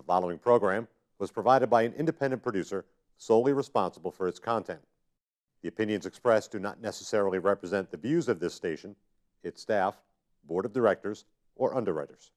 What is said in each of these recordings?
following program was provided by an independent producer solely responsible for its content. The opinions expressed do not necessarily represent the views of this station, its staff, board of directors, or underwriters.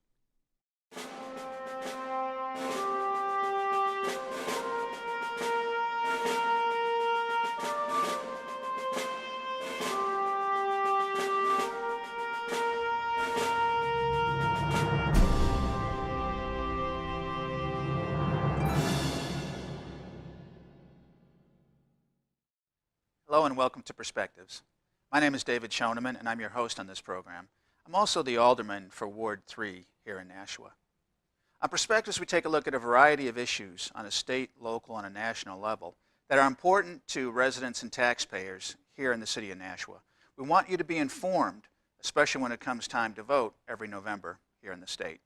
Hello and welcome to Perspectives. My name is David Schoeneman and I'm your host on this program. I'm also the alderman for Ward 3 here in Nashua. On Perspectives, we take a look at a variety of issues on a state, local, and a national level that are important to residents and taxpayers here in the city of Nashua. We want you to be informed, especially when it comes time to vote every November here in the state.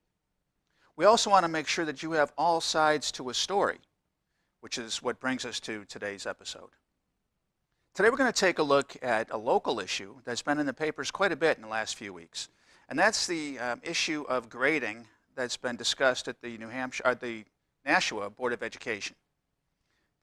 We also want to make sure that you have all sides to a story, which is what brings us to today's episode. Today we're going to take a look at a local issue that's been in the papers quite a bit in the last few weeks, and that's the issue of grading that's been discussed at the Nashua Board of Education.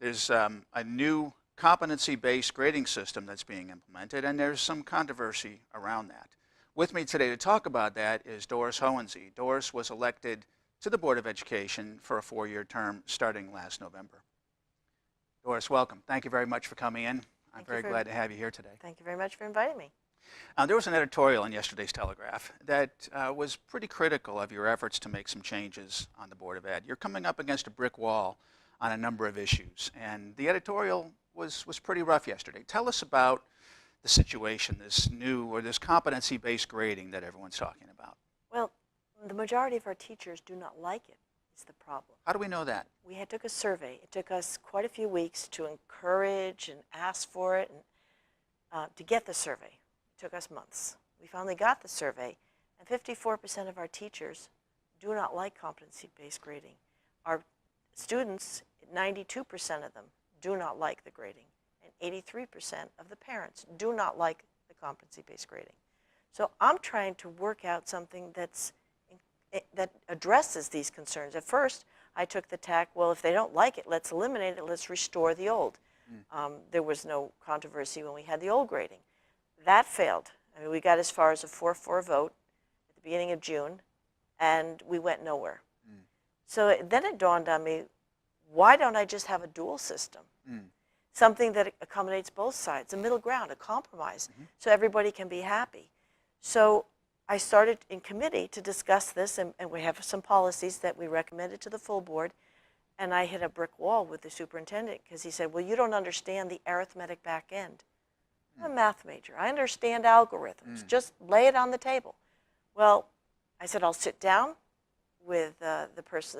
There's a new competency-based grading system that's being implemented, and there's some controversy around that. With me today to talk about that is Doris Hohensee. Doris was elected to the Board of Education for a 4-year term starting last November. Doris, welcome. Thank you very much for coming in. I'm very glad to have you here today. Thank you very much for inviting me. There was an editorial in yesterday's Telegraph that was pretty critical of your efforts to make some changes on the Board of Ed. You're coming up against a brick wall on a number of issues, and the editorial was pretty rough yesterday. Tell us about the situation, this competency-based grading that everyone's talking about. Well, the majority of our teachers do not like it. Is the problem. How do we know that? We took a survey. It took us quite a few weeks to encourage and ask for it, and to get the survey. It took us months. We finally got the survey, and 54% of our teachers do not like competency-based grading. Our students, 92% of them, do not like the grading, and 83% of the parents do not like the competency-based grading. So I'm trying to work out something that addresses these concerns. At first, I took the tack, well, if they don't like it, let's eliminate it, let's restore the old. There was no controversy when we had the old grading. That failed. I mean, we got as far as a 4-4 vote at the beginning of June, and we went nowhere. So then it dawned on me, why don't I just have a dual system? Something that accommodates both sides, a middle ground, a compromise, so everybody can be happy. So I started in committee to discuss this, and we have some policies that we recommended to the full board, and I hit a brick wall with the superintendent because he said, well, you don't understand the arithmetic back end. I'm a math major. I understand algorithms. Just lay it on the table. Well, I said, I'll sit down with the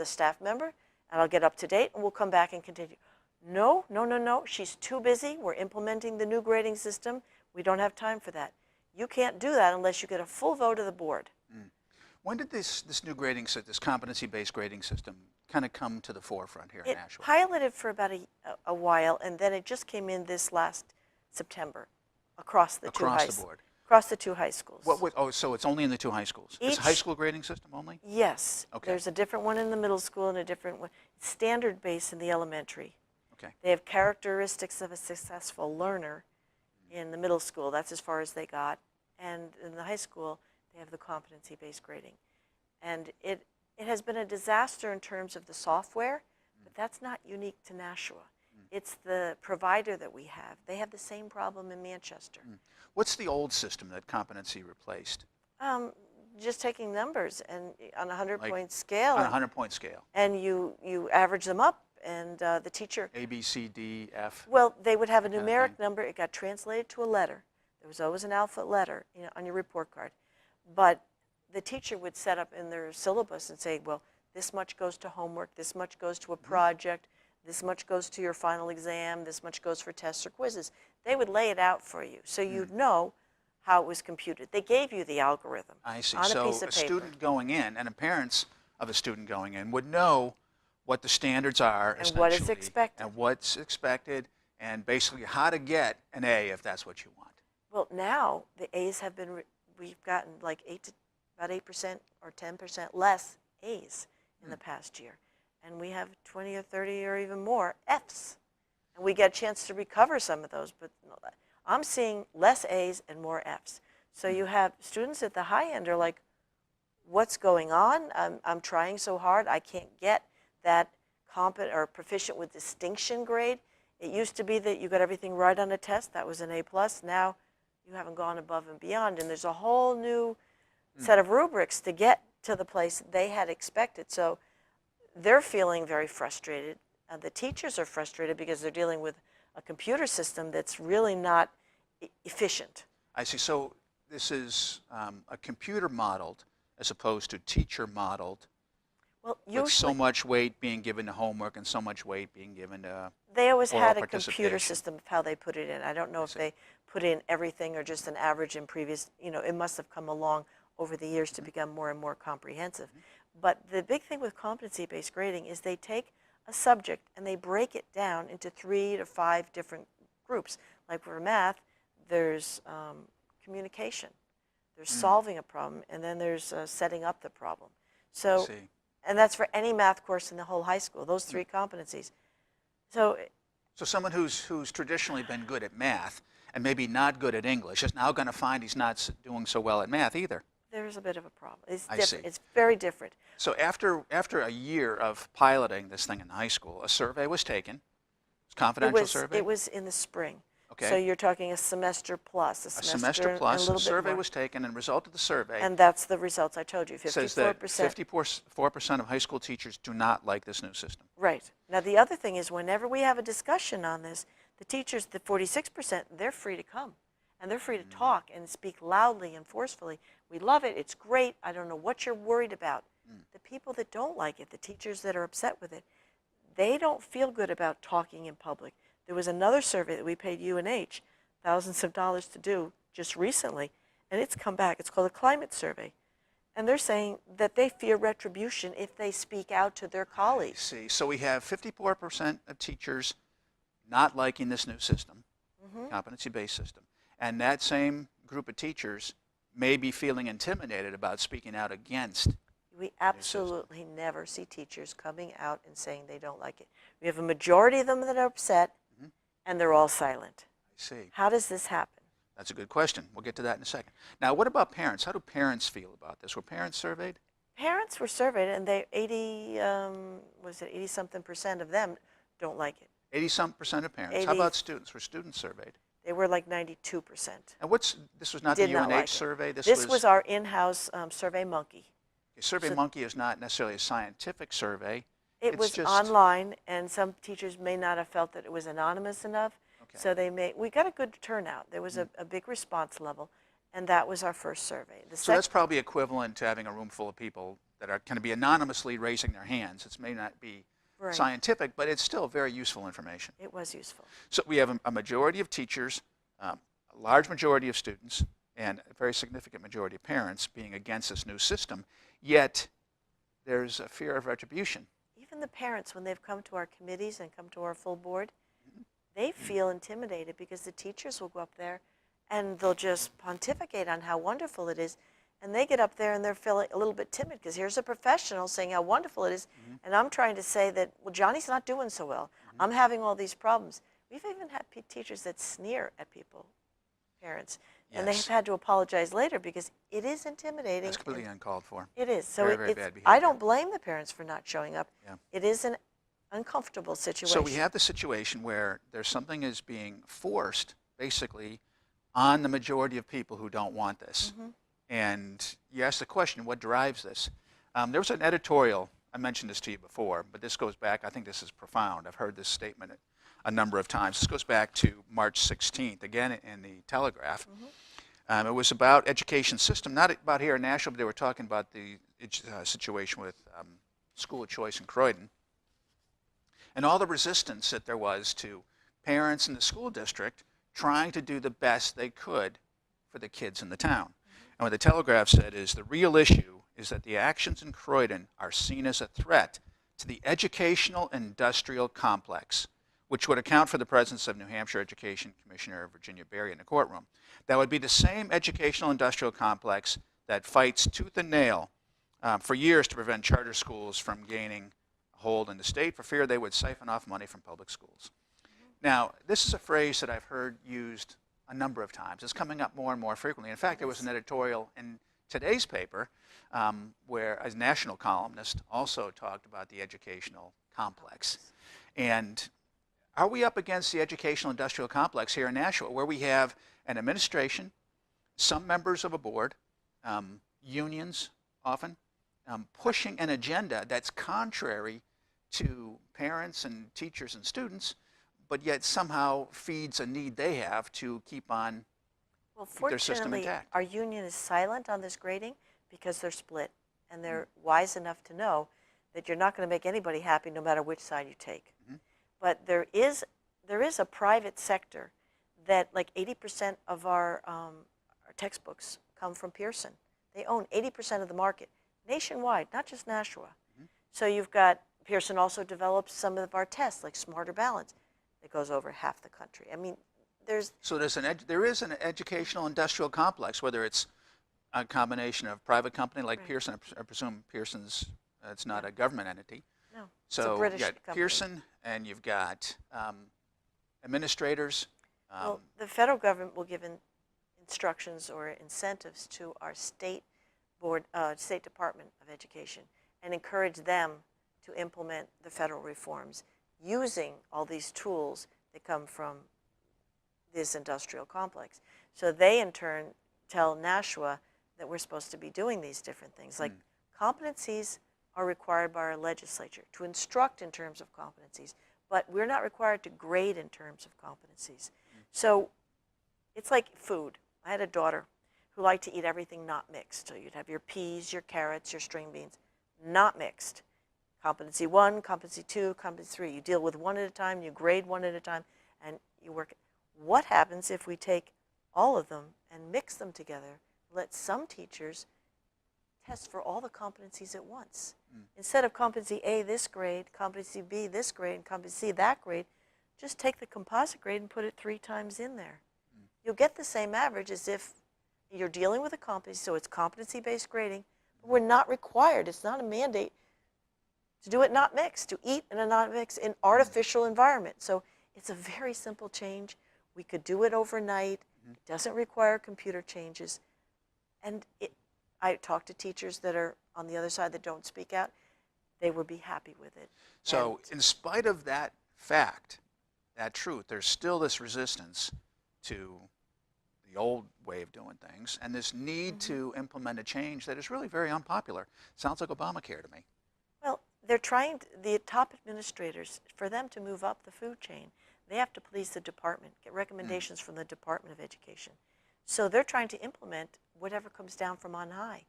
staff member, and I'll get up to date, and we'll come back and continue. No, she's too busy. We're implementing the new grading system. We don't have time for that. You can't do that unless you get a full vote of the board. When did this new grading system, this competency-based grading system, kind of come to the forefront here in Nashua? It piloted for about a while, and then it just came in this last September across the two high schools. So it's only in the two high schools? It's a high school grading system only? Yes. Okay. There's a different one in the middle school and a different one. It's standard-based in the elementary. Okay. They have characteristics of a successful learner in the middle school. That's as far as they got. And in the high school, they have the competency-based grading. And it has been a disaster in terms of the software, but that's not unique to Nashua. It's the provider that we have. They have the same problem in Manchester. What's the old system that competency replaced? Just taking numbers and on a 100-point scale. On a 100-point scale. And you average them up, and the teacher. A, B, C, D, F. Well, they would have a numeric number. It got translated to a letter. There was always an alphabet letter, on your report card. But the teacher would set up in their syllabus and say, well, this much goes to homework, this much goes to a project, this much goes to your final exam, this much goes for tests or quizzes. They would lay it out for you, so you'd know how it was computed. They gave you the algorithm. I see. On So a piece of paper. Student going in, and the parents of a student going in would know what the standards are, and what is expected. And what's expected, and basically how to get an A if that's what you want. Well, now the A's have been, we've gotten like about 8% or 10% less A's in the past year. and we have 20 or 30 or even more Fs. And we get a chance to recover some of those, but I'm seeing less A's and more Fs. So you have students at the high end are like, what's going on? I'm trying so hard, I can't get that competent or proficient with distinction grade. It used to be that you got everything right on a test, that was an A+. Now you haven't gone above and beyond, and there's a whole new set of rubrics to get to the place they had expected. So they're feeling very frustrated. The teachers are frustrated because they're dealing with a computer system that's really not efficient. I see. So this is a computer modeled as opposed to teacher modeled, Well, with so much weight being given to homework and so much weight being given to they always oral had a computer participation. system of how they put it in. I don't know if they put in everything or just an average in previous, it must have come along over the years to become more and more comprehensive. But the big thing with competency-based grading is they take a subject and they break it down into 3 to 5 different groups. Like for math, there's communication, there's solving a problem, and then there's setting up the problem. So, and that's for any math course in the whole high school, those 3 competencies. So someone who's traditionally been good at math and maybe not good at English is now going to find he's not doing so well at math either. there's a bit of a problem. It's I different. see. It's very different. So after a year of piloting this thing in high school, a survey was taken. It's a confidential survey? It was in the spring. Okay. So you're talking a semester plus, A semester plus, and a little a survey bit more. was taken, and result of the survey And that's the results I told you, 54%. says that 54% of high school teachers do not like this new system. Right. Now, the other thing is whenever we have a discussion on this, the teachers, the 46%, they're free to come. And they're free to talk and speak loudly and forcefully. We love it. It's great. I don't know what you're worried about. The people that don't like it, the teachers that are upset with it, they don't feel good about talking in public. There was another survey that we paid UNH thousands of dollars to do just recently, and it's come back. It's called a climate survey. And they're saying that they fear retribution if they speak out to their colleagues. See, so we have 54% of teachers not liking this new system, competency-based system. And that same group of teachers may be feeling intimidated about speaking out against. We absolutely never see teachers coming out and saying they don't like it. We have a majority of them that are upset, and they're all silent. I see. How does this happen? That's a good question. We'll get to that in a second. Now, what about parents? How do parents feel about this? Were parents surveyed? Parents were surveyed, and 80-something% of them don't like it. 80-some% of parents. How about students? Were students surveyed? They were like 92%. And this was not Did the not UNH like it. survey? This was our in-house Survey Monkey. SurveyMonkey is not necessarily a scientific survey. It was just online, and some teachers may not have felt that it was anonymous enough. Okay. So we got a good turnout. There was a big response level, and that was our first survey. So that's probably equivalent to having a room full of people that are going to be anonymously raising their hands. It may not be scientific, but it's still very useful information. It was useful. So we have a majority of teachers, a large majority of students, and a very significant majority of parents being against this new system. Yet there's a fear of retribution. Even the parents, when they've come to our committees and come to our full board, they feel intimidated because the teachers will go up there and they'll just pontificate on how wonderful it is. And they get up there and they're feeling a little bit timid because here's a professional saying how wonderful it is. And I'm trying to say that, well, Johnny's not doing so well. I'm having all these problems. We've even had teachers that sneer at people, parents. Yes. And they've had to apologize later because it is intimidating. That's completely uncalled for. It is. So Very, very bad behavior. I don't blame the parents for not showing up. Yeah. It is an uncomfortable situation. So we have the situation where there's something is being forced, basically, on the majority of people who don't want this. And you ask the question, what drives this? There was an editorial, I mentioned this to you before, but this goes back, I think this is profound. I've heard this statement a number of times. This goes back to March 16th, again in the Telegraph. It was about education system, not about here in Nashville, but they were talking about the situation with school of choice in Croydon and all the resistance that there was to parents in the school district trying to do the best they could for the kids in the town. And what the Telegraph said is the real issue is that the actions in Croydon are seen as a threat to the educational industrial complex, which would account for the presence of New Hampshire Education Commissioner Virginia Berry in the courtroom. That would be the same educational industrial complex that fights tooth and nail for years to prevent charter schools from gaining a hold in the state for fear they would siphon off money from public schools. Now, this is a phrase that I've heard used a number of times. It's coming up more and more frequently. In fact, there was an editorial in today's paper where a national columnist also talked about the educational complex. And are we up against the educational industrial complex here in Nashua, where we have an administration, some members of a board, unions often, pushing an agenda that's contrary to parents and teachers and students, but yet somehow feeds a need they have to keep on their system Fortunately, intact? our union is silent on this grading because they're split, and they're wise enough to know that you're not going to make anybody happy no matter which side you take. But there is a private sector that, like 80% of our textbooks come from Pearson. They own 80% of the market nationwide, not just Nashua. So you've got, Pearson also develops some of our tests, like Smarter Balance, that goes over half the country. I mean, So there is an educational industrial complex, whether it's a combination of private company like Pearson. I presume Pearson's, it's not a government entity. No, So it's a British you've got company. Pearson, and you've got administrators. Well, the federal government will give instructions or incentives to our state Department of Education and encourage them to implement the federal reforms using all these tools that come from this industrial complex. So they, in turn, tell Nashua that we're supposed to be doing these different things. Like competencies are required by our legislature to instruct in terms of competencies, but we're not required to grade in terms of competencies. So it's like food. I had a daughter who liked to eat everything not mixed. So you'd have your peas, your carrots, your string beans, not mixed. Competency 1, competency 2, competency 3. You deal with one at a time, you grade one at a time, and you work. What happens if we take all of them and mix them together, let some teachers test for all the competencies at once? Instead of competency A this grade, competency B this grade, and competency C that grade, just take the composite grade and put it 3 times in there. You'll get the same average as if you're dealing with a competency, so it's competency-based grading, but we're not required. It's not a mandate to do it not mixed, to eat in a not mixed, in artificial environment. So it's a very simple change. We could do it overnight. It doesn't require computer changes. And I talk to teachers that are on the other side that don't speak out. They would be happy with it. So in spite of that fact, that truth, there's still this resistance to the old way of doing things and this need to implement a change that is really very unpopular. Sounds like Obamacare to me. Well, they're trying, the top administrators, for them to move up the food chain, they have to please the department, get recommendations from the Department of Education. So they're trying to implement whatever comes down from on high.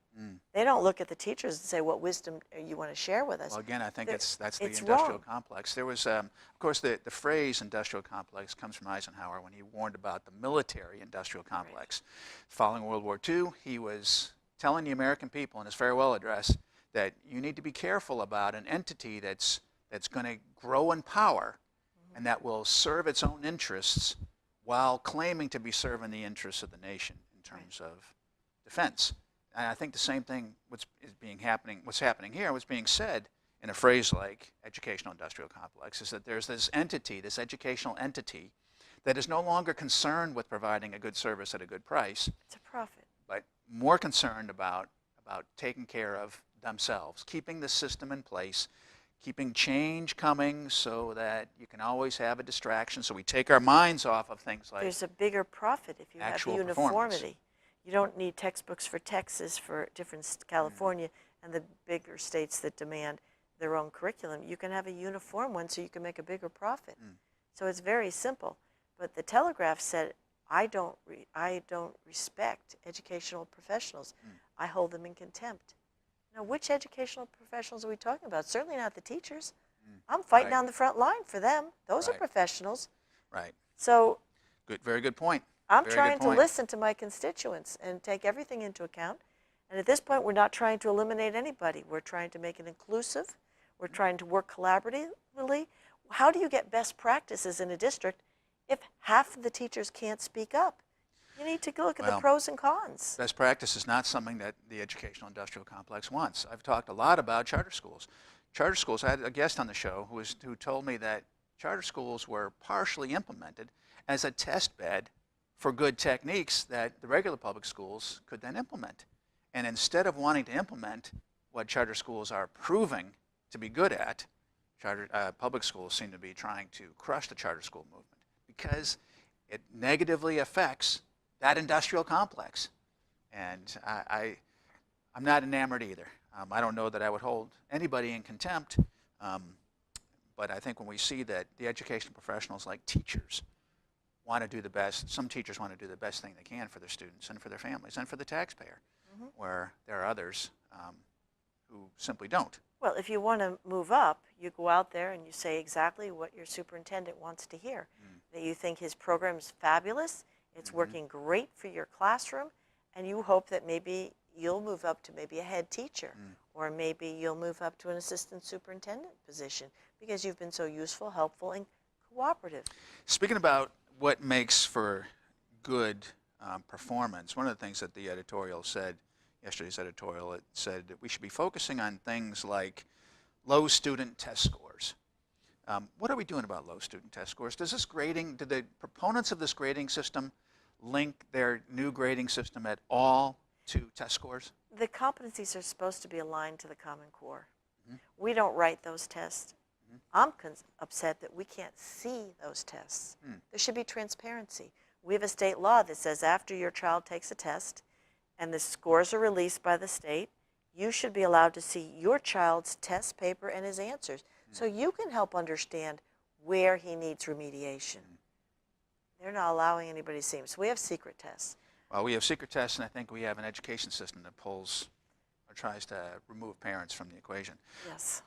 They don't look at the teachers and say, what wisdom you want to share with us? Well, again, I think that's the it's industrial wrong. complex. There was, of course, the phrase industrial complex comes from Eisenhower when he warned about the military industrial complex. Following World War II, he was telling the American people in his farewell address that you need to be careful about an entity that's going to grow in power and that will serve its own interests while claiming to be serving the interests of the nation in terms of defense. And I think the same thing what's happening here, what's being said in a phrase like educational industrial complex, is that there's this entity, this educational entity, that is no longer concerned with providing a good service at a good price. It's a profit. But more concerned about taking care of themselves, keeping the system in place, keeping change coming so that you can always have a distraction. So we take our minds off of things like There's a bigger profit if you have actual uniformity. performance. You don't need textbooks for Texas, for different California, and the bigger states that demand their own curriculum. You can have a uniform one so you can make a bigger profit. So it's very simple. But the Telegraph said, I don't respect educational professionals. I hold them in contempt. Now, which educational professionals are we talking about? Certainly not the teachers. I'm fighting Right. on the front line for them. Those are Right. professionals. Right. So Very good point. I'm Very good trying to point. listen to my constituents and take everything into account. And at this point, we're not trying to eliminate anybody. We're trying to make it inclusive. We're trying to work collaboratively. How do you get best practices in a district if half of the teachers can't speak up? You need to look at the Well, pros and cons. Best practice is not something that the educational industrial complex wants. I've talked a lot about charter schools. charter schools, I had a guest on the show who told me that charter schools were partially implemented as a test bed for good techniques that the regular public schools could then implement. And instead of wanting to implement what charter schools are proving to be good at, public schools seem to be trying to crush the charter school movement because it negatively affects that industrial complex. And I'm not enamored either. I don't know that I would hold anybody in contempt, but I think when we see that the educational professionals like teachers want to do the best, some teachers want to do the best thing they can for their students and for their families and for the taxpayer, where there are others who simply don't. Well, if you want to move up, you go out there and you say exactly what your superintendent wants to hear. That you think his program is fabulous, it's working great for your classroom, and you hope that maybe you'll move up to maybe a head teacher, or maybe you'll move up to an assistant superintendent position because you've been so useful, helpful, and cooperative. Speaking about what makes for good performance, one of the things that the editorial said, yesterday's editorial, it said that we should be focusing on things like low student test scores. What are we doing about low student test scores? Do the proponents of this grading system link their new grading system at all to test scores? The competencies are supposed to be aligned to the Common Core. We don't write those tests. I'm upset that we can't see those tests. There should be transparency. We have a state law that says after your child takes a test and the scores are released by the state, you should be allowed to see your child's test paper and his answers so you can help understand where he needs remediation. They're not allowing anybody to see them. So we have secret tests. Well, we have secret tests, and I think we have an education system that pulls or tries to remove parents from the equation. Yes.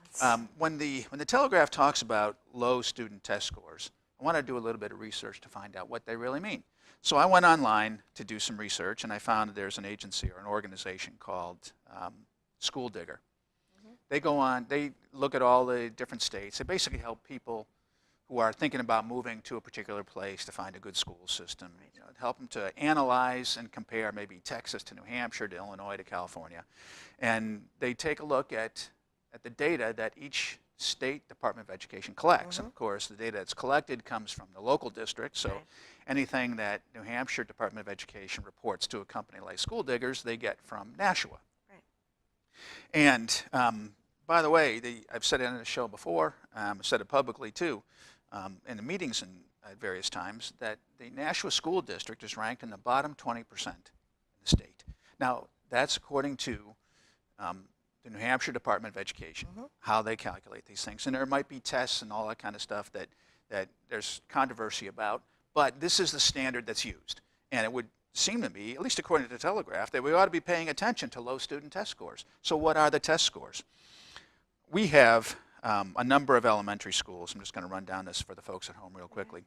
When the Telegraph talks about low student test scores, I want to do a little bit of research to find out what they really mean. So I went online to do some research, and I found that there's an agency or an organization called School Digger. They go on, they look at all the different states. They basically help people who are thinking about moving to a particular place to find a good school system, help them to analyze and compare maybe Texas to New Hampshire to Illinois to California. And they take a look at the data that each state Department of Education collects. And of course, the data that's collected comes from the local district, so anything that New Hampshire Department of Education reports to a company like School Diggers, they get from Nashua. And by the way, I've said it on the show before, I've said it publicly too, in the meetings at various times, that the Nashua School District is ranked in the bottom 20% in the state. Now, that's according to the New Hampshire Department of Education, how they calculate these things. And there might be tests and all that kind of stuff that there's controversy about, but this is the standard that's used. And it would seem to me, at least according to the Telegraph, that we ought to be paying attention to low student test scores. So what are the test scores? We have a number of elementary schools. I'm just going to run down this for the folks at home real quickly.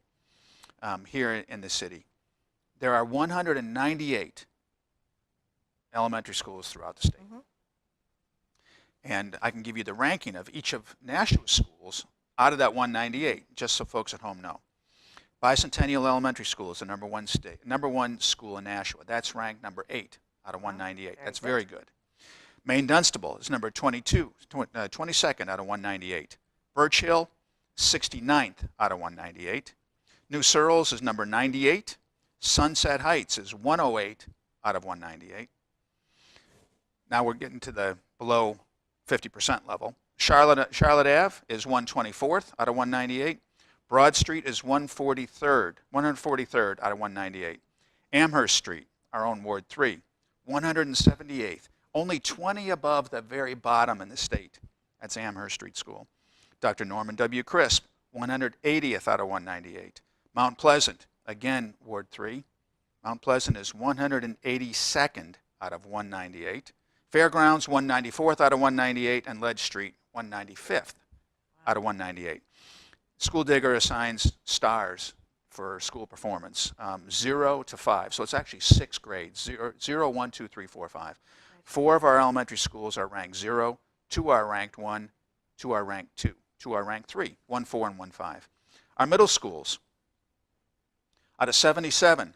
Here in the city, there are 198 elementary schools throughout the state. And I can give you the ranking of each of Nashua's schools out of that 198, just so folks at home know. Bicentennial Elementary School is the number one school in Nashua. That's ranked number 8 out of 198. That's very good. Maine Dunstable is number 22nd out of 198. Birch Hill, 69th out of 198. New Searles is number 98. Sunset Heights is 108 out of 198. Now we're getting to the below 50% level. Charlotte Ave is 124th out of 198. Broad Street is 143rd out of 198. Amherst Street, our own Ward 3, 178th. Only 20 above the very bottom in the state. That's Amherst Street School. Dr. Norman W. Crisp, 180th out of 198. Mount Pleasant, again, Ward 3. Mount Pleasant is 182nd out of 198. Fairgrounds, 194th out of 198. And Ledge Street, 195th out of 198. School Digger assigns stars for school performance, 0 to 5. So it's actually 6 grades, 0, 1, 2, 3, 4, 5. 4 of our elementary schools are ranked 0, 2 are ranked 1, 2 are ranked 2, 2 are ranked 3, 1, 4, and 1, 5. Our middle schools, out of 77,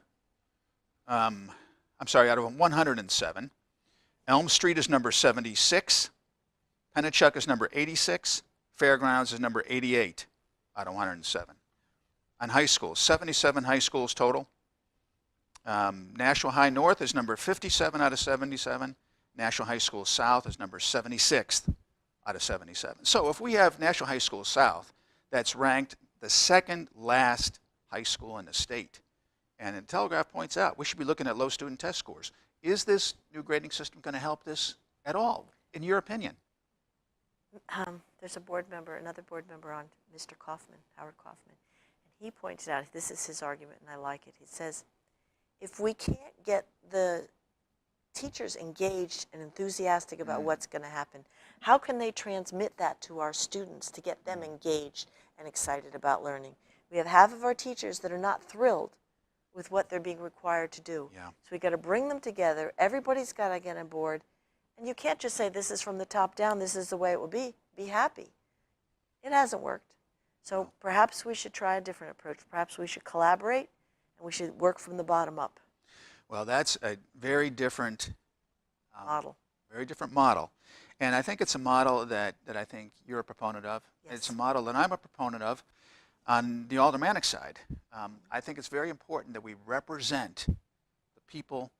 out of 107, Elm Street is number 76, Pennachuck is number 86. Fairgrounds is number 88 out of 107. On high schools, 77 high schools total. Nashua High North is number 57 out of 77. Nashua High School South is number 76th out of 77. So if we have Nashua High School South, that's ranked the second last high school in the state. And the Telegraph points out we should be looking at low student test scores. Is this new grading system going to help this at all, in your opinion? There's another board member on, Mr. Kaufman, Howard Kaufman, and he pointed out, this is his argument, and I like it. He says, if we can't get the teachers engaged and enthusiastic about what's going to happen, how can they transmit that to our students to get them engaged and excited about learning? We have half of our teachers that are not thrilled with what they're being required to do. Yeah. So we've got to bring them together. Everybody's got to get on board. And you can't just say, this is from the top down, this is the way it will be. Be happy. It hasn't worked. So perhaps we should try a different approach. Perhaps we should collaborate, and we should work from the bottom up. Well, that's a very different Model. Very different model. And I think it's a model that I think you're a proponent of. Yes. It's a model that I'm a proponent of on the aldermanic side. I think it's very important that we represent the people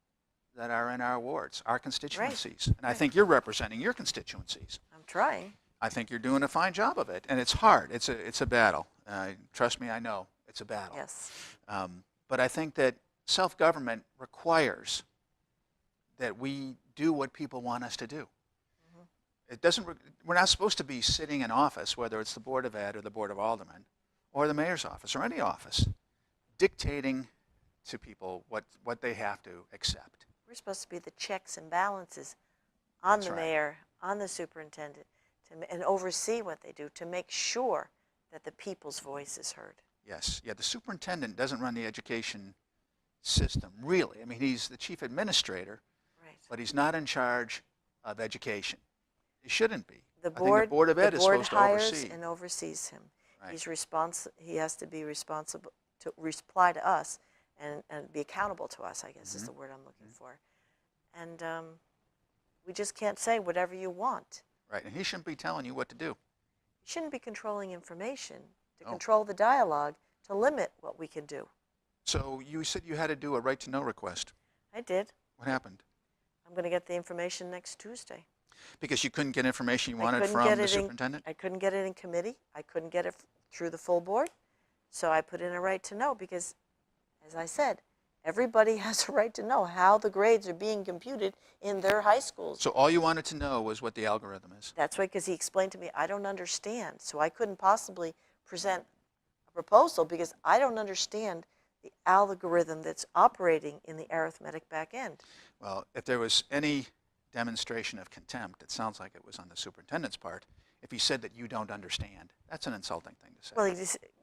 that are in our wards, our constituencies. And I think you're representing your constituencies. I'm trying. I think you're doing a fine job of it. And it's hard. It's a battle. Trust me, I know. It's a battle. Yes. But I think that self-government requires that we do what people want us to do. It doesn't. We're not supposed to be sitting in office, whether it's the Board of Ed or the Board of Aldermen or the mayor's office or any office, dictating to people what they have to accept. We're supposed to be the checks and balances on That's the right. mayor, on the superintendent, and oversee what they do to make sure that the people's voice is heard. Yes. Yeah, the superintendent doesn't run the education system, really. I mean, he's the chief administrator, Right. but he's not in charge of education. He shouldn't be. The I think the Board of Ed is supposed to hires oversee. and oversees him. Right. He has to be responsible to reply to us and be accountable to us, I guess is the word I'm looking for. And we just can't say whatever you want. Right, and he shouldn't be telling you what to do. You shouldn't be controlling information to No. control the dialogue, to limit what we can do. So you said you had to do a right-to-know request. I did. What happened? I'm going to get the information next Tuesday. Because you couldn't get information you I wanted couldn't from get the it superintendent? I couldn't get it in committee. I couldn't get it through the full board. So I put in a right to know because, as I said, everybody has a right to know how the grades are being computed in their high schools. So all you wanted to know was what the algorithm is? That's right, because he explained to me, I don't understand. So I couldn't possibly present a proposal because I don't understand the algorithm that's operating in the arithmetic back end. Well, if there was any demonstration of contempt, it sounds like it was on the superintendent's part. If he said that you don't understand, that's an insulting thing to say. Well,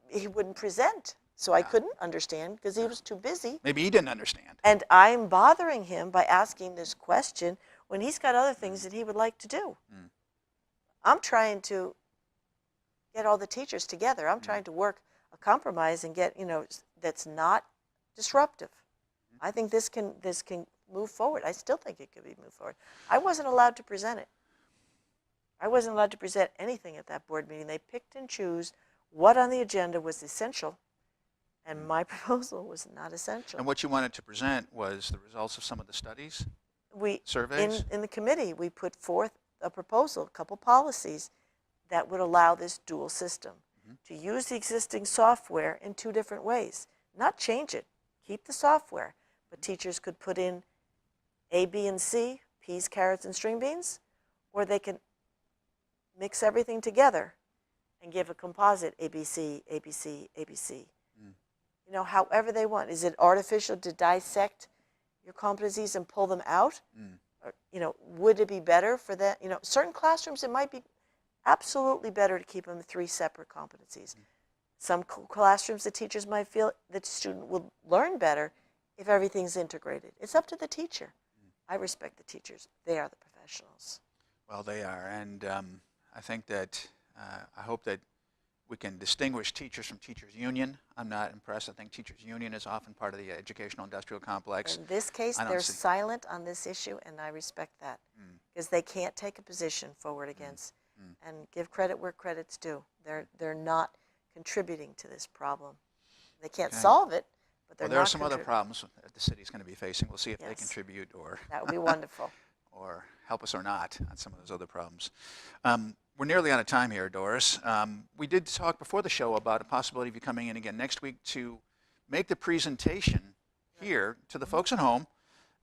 he wouldn't present, so I couldn't understand because he was too busy. Maybe he didn't understand. And I'm bothering him by asking this question when he's got other things that he would like to do. I'm trying to get all the teachers together. I'm trying to work a compromise and get, that's not disruptive. I think this can move forward. I still think it could be moved forward. I wasn't allowed to present it. I wasn't allowed to present anything at that board meeting. They picked and chose what on the agenda was essential, and my proposal was not essential. And what you wanted to present was the results of some of the studies, surveys? In the committee, we put forth a proposal, a couple policies that would allow this dual system to use the existing software in two different ways. Not change it, keep the software, but teachers could put in A, B, and C, peas, carrots, and string beans, or they can mix everything together and give a composite ABC, ABC, ABC. However they want. Is it artificial to dissect your competencies and pull them out? Or, would it be better for that? Certain classrooms, it might be absolutely better to keep them three separate competencies. Some classrooms, the teachers might feel that the student will learn better if everything's integrated. It's up to the teacher. I respect the teachers. They are the professionals. Well, they are. And I think that, I hope that we can distinguish teachers from teachers' union. I'm not impressed. I think teachers' union is often part of the educational industrial complex. In this case, they're silent on this issue, and I respect that because they can't take a position forward against and give credit where credit's due. They're not contributing to this problem. They can't Okay. solve it, but they're Well, there are not some other contributing. problems that the city's going to be facing. We'll see if they Yes. contribute or That would be wonderful. or help us or not on some of those other problems. We're nearly out of time here, Doris. We did talk before the show about a possibility of you coming in again next week to make the presentation here to the folks at home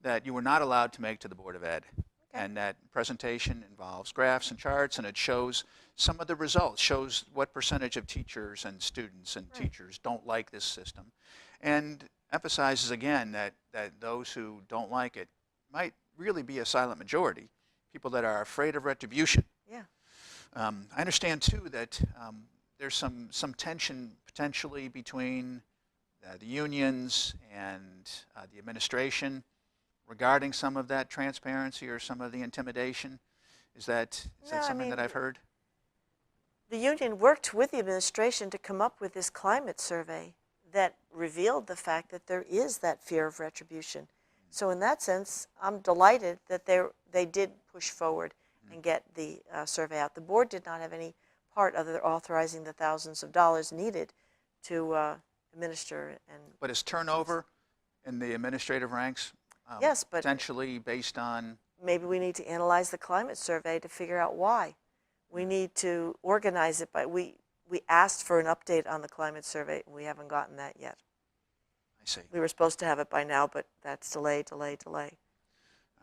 that you were not allowed to make to the Board of Ed. Okay. And that presentation involves graphs and charts, and it shows some of the results, shows what percentage of teachers and students and teachers don't like this system, and emphasizes again that those who don't like it might really be a silent majority, people that are afraid of retribution. Yeah. I understand too that there's some tension potentially between the unions and the administration regarding some of that transparency or some of the intimidation. Is that No, something that I've heard? The union worked with the administration to come up with this climate survey that revealed the fact that there is that fear of retribution. So in that sense, I'm delighted that they did push forward and get the survey out. The board did not have any part other than authorizing the thousands of dollars needed to administer. But is turnover in the administrative ranks Yes, but potentially based on? maybe we need to analyze the climate survey to figure out why. We need to organize it, but we asked for an update on the climate survey, and we haven't gotten that yet. I see. We were supposed to have it by now, but that's delay.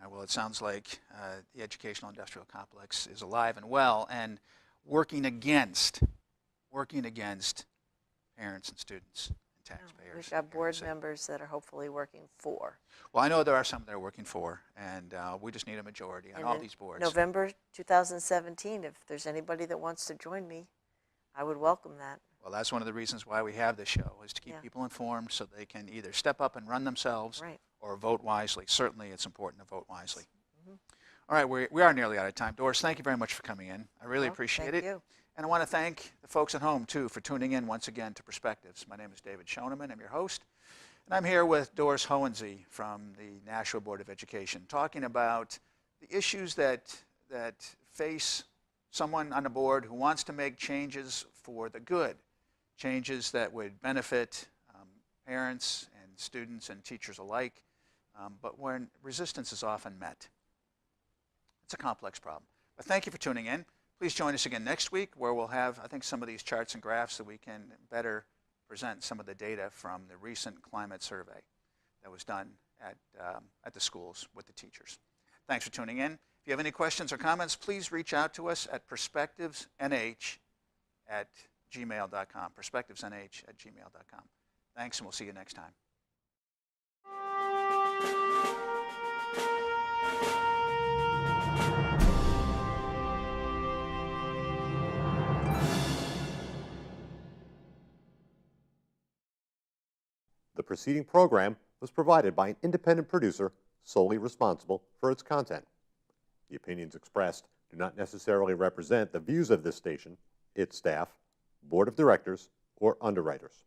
Well, it sounds like the educational industrial complex is alive and well and working against parents and students and taxpayers. We've got board Hohensee. members that are hopefully working for. Well, I know there are some that are working for, and we just need a majority on And all in these boards. November 2017, if there's anybody that wants to join me, I would welcome that. Well, that's one of the reasons why we have this show, is to keep Yeah. people informed so they can either step up and run themselves Right. or vote wisely. Certainly, it's important to vote wisely. Mhm. All right, we are nearly out of time. Doris, thank you very much for coming in. I really Well, appreciate thank it. you. And I want to thank the folks at home, too, for tuning in once again to Perspectives. My name is David Schoeneman. I'm your host. And I'm here with Doris Hohensee from the Nashua Board of Education, talking about the issues that face someone on the board who wants to make changes for the good, changes that would benefit parents and students and teachers alike, but when resistance is often met. It's a complex problem. But thank you for tuning in. Please join us again next week, where we'll have, I think, some of these charts and graphs so we can better present some of the data from the recent climate survey that was done at the schools with the teachers. Thanks for tuning in. If you have any questions or comments, please reach out to us at perspectivesnh@gmail.com, perspectivesnh@gmail.com. Thanks, and we'll see you next time. The preceding program was provided by an independent producer solely responsible for its content. The opinions expressed do not necessarily represent the views of this station, its staff, board of directors, or underwriters.